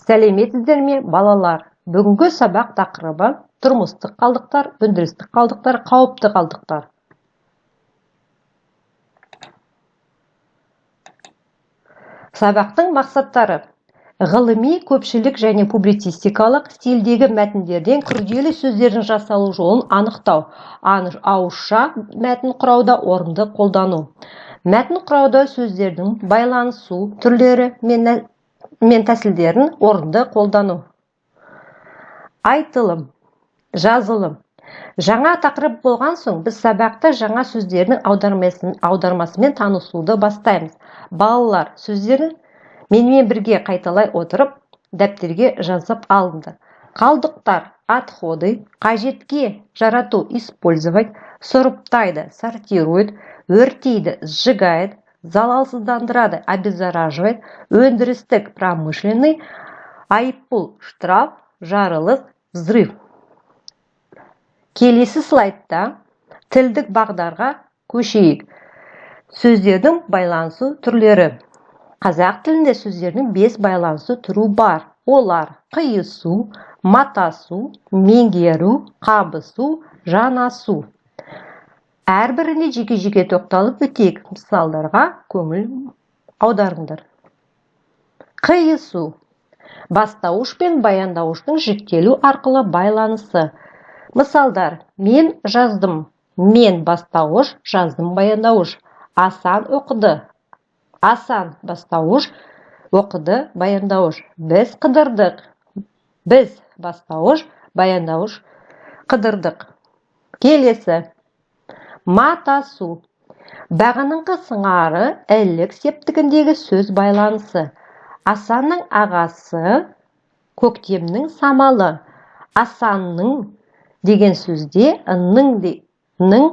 Сәлеметсіздер ме, балалар? Бүгінгі сабақ тақырыбы тұрмыстық қалдықтар, өндірістік қалдықтар, қауіпті қалдықтар. Сабақтың мақсаттары: ғылыми, көпшілік және публицистикалық стильдегі мәтіндерден күрделі сөздердің жасалу жолын анықтау, ауызша мәтін құрауда орынды қолдану. Мәтін құрауда сөздердің байланысу түрлері мен тәсілдерін орынды қолдану. Айтылым, жазылым. Жаңа тақырып болған соң, біз сабақта жаңа сөздердің аудармасымен танысуды бастаймыз. Балалар, сөздерін менімен бірге қайталай отырып, дәптерге жазып алыңдар. Қалдықтар: отходы, қажетке жарату, использовать, сұрыптайды, сортирует, өртейді, сжигает, залалсыздандырады, обеззараживает, өндірістік, промышленный, айыппұл, штраф, жарылыс, взрыв. Келесі слайдта тілдік бағдарға көшейік. Сөздердің байланысу түрлері. Қазақ тілінде сөздердің 5 байланысу түрі бар. Олар: қиысу, матасу, меңгеру, қабысу, жанасу. Әрбіріне жеке-жеке тоқталып өтейік. Мысалдарға көңіл аударыңдар. Қиысу: бастауыш пен баяндауыштың жіктелу арқылы байланысы. Мысалдар: мен жаздым, мен бастауыш, жаздым баяндауыш. Асан оқыды, Асан бастауыш, оқыды баяндауыш. Біз қыдырдық, біз бастауыш, баяндауыш, қыдырдық. Келесі: матасу: бағаныңқы сыңары, ілік септігіндегі сөз байланысы. Асанның ағасы, көктемнің самалы. Асанның деген сөзде ның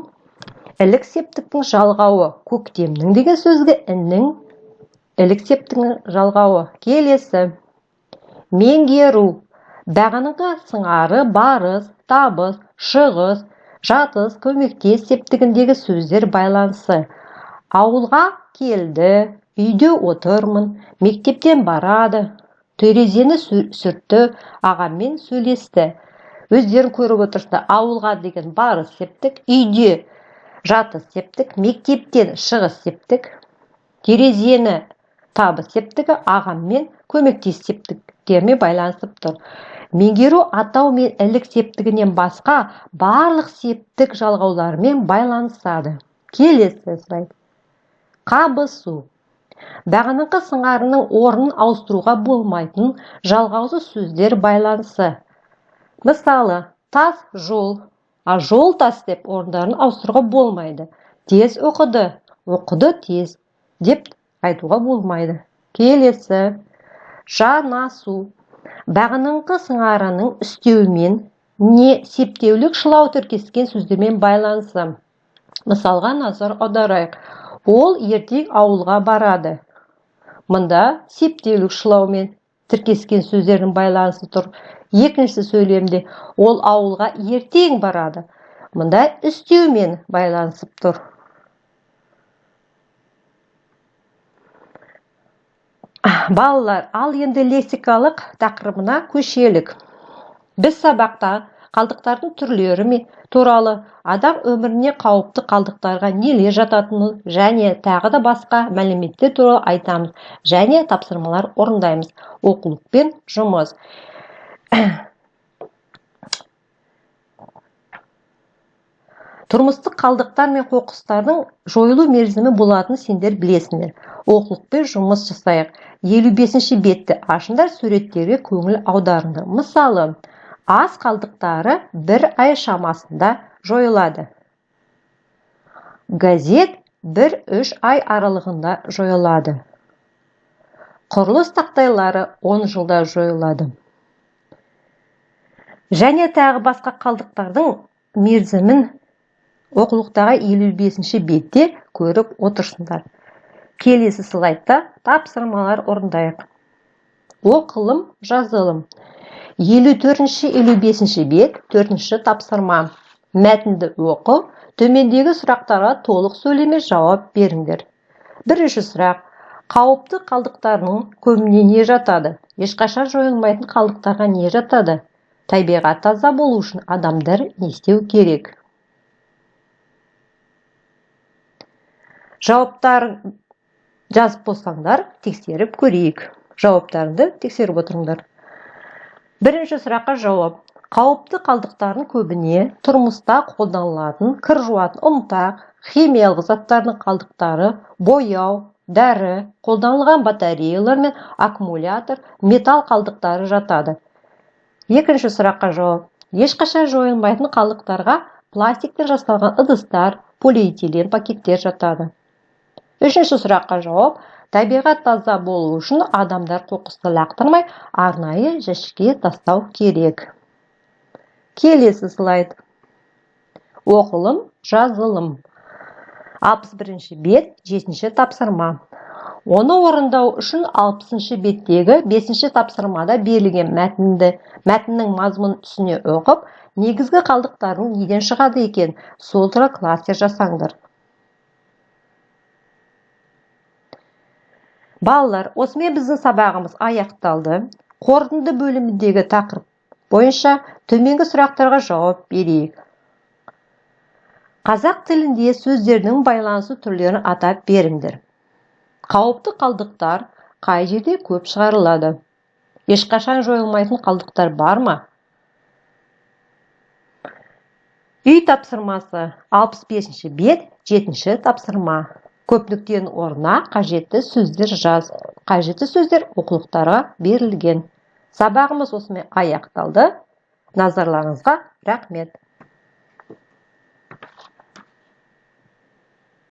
ілік септіктің жалғауы, көктемнің деген сөзге інің ілік септігінің жалғауы. Келесі: меңгеру: бағаныңқы сыңары, барыс, табыс, шығыс, жатыс, көмектес септігіндегі сөздер байланысы. Ауылға келді, үйде отырмын, мектептен барады, терезені сүртті, ағаммен сөйлесті. Өздерін көріп отырсыздар, ауылға деген барыс септік, үйде жатыс септік, мектептен шығыс септік, терезені табыс септігі, ағаммен көмектес септіктермен байланысып тұр. Меңгеру атау мен ілік септігінен басқа барлық септік жалғауларымен байланысады. Келесі слайд. Қабысу: бағаныңқы сыңарының орнын ауыстыруға болмайтын жалғаулы сөздер байланысы. Мысалы: тас жол, жол тас деп орындарын ауыстыруға болмайды. Тез оқыды, оқыды тез деп айтуға болмайды. Келесі: жанасу: бағаныңқы сыңарының үстеуімен не септеулік шылау тіркескен сөздермен байланысы. Мысалға назар аударайық. Ол ертең ауылға барады. Мұнда септеулік шылаумен тіркескен сөздердің байланысы тұр. Екінші сөйлемде ол ауылға ертең барады. Мұнда үстеумен байланысып тұр. Балалар, ал енді лексикалық тақырыбына көшелік. Біз сабақта қалдықтардың түрлері туралы, адам өміріне қауіпті қалдықтарға нелер жататыны және тағы да басқа мәліметтер туралы айтамыз және тапсырмалар орындаймыз. Оқулықпен жұмыс. Тұрмыстық қалдықтар мен қоқыстардың жойылу мерзімі болатынын сендер білесіңдер. Оқулықпен жұмыс жасайық. 55-ші бетті ашыңдар, суреттерге көңіл аударыңдар. Мысалы: ас қалдықтары 1 ай шамасында жойылады. Газет 1-3 ай аралығында жойылады. Құрылыс тақтайлары 10 жылда жойылады. Және тағы басқа қалдықтардың мерзімін оқулықтағы 55-ші бетте көріп отырсыңдар. Келесі слайдта тапсырмалар орындайық. Оқылым, жазылым. 54-55 бет, 4-ші тапсырма. Мәтінді оқы, төмендегі сұрақтарға толық сөйлеме жауап беріңдер. Бірінші сұрақ: Қауіпті қалдықтарының көбіне не жатады? Ешқашан жойылмайтын қалдықтарға не жатады? Табиғат таза болу үшін адамдар не істеу керек? Жауаптарын жазып болсаңдар, тексеріп көрейік. Жауаптарыңды тексеріп отырыңдар. Бірінші сұраққа жауап. Қауіпті қалдықтардың көбіне тұрмыста қолданылатын кір жуатын ұнтақ, химиялық заттардың қалдықтары, бояу, дәрі, қолданылған батареялар мен аккумулятор, металл қалдықтары жатады. Екінші сұраққа жауап. Ешқашан жойылмайтын қалдықтарға пластиктен жасалған ыдыстар, полиэтилен пакеттер жатады. Үшінші сұраққа жауап. Табиғат таза болу үшін адамдар қоқысты лақтырмай, арнайы жәшікке тастау керек. Келесі слайд. Оқылым, жазылым. 61-ші бет, 7-ші тапсырма. Оны орындау үшін 60-ші беттегі 5-ші тапсырмада берілген мәтіннің мазмұнын түсіне оқып, негізгі қалдықтардың неден шығады екен, сол туралы кластер жасаңдар. Балалар, осымен біздің сабағымыз аяқталды. Қорытынды бөліміндегі тақырып бойынша төменгі сұрақтарға жауап берейік. Қазақ тілінде сөздердің байланысы түрлерін атап беріңдер. Қауіпті қалдықтар қай жерде көп шығарылады? Ешқашан жойылмайтын қалдықтар бар ма? Үй тапсырмасы 65-ші бет, 7-ші тапсырма. Көп нүктенің орнына қажетті сөздер жаз. Қажетті сөздер оқулықтарға берілген. Сабағымыз осымен аяқталды. Назарларыңызға рахмет.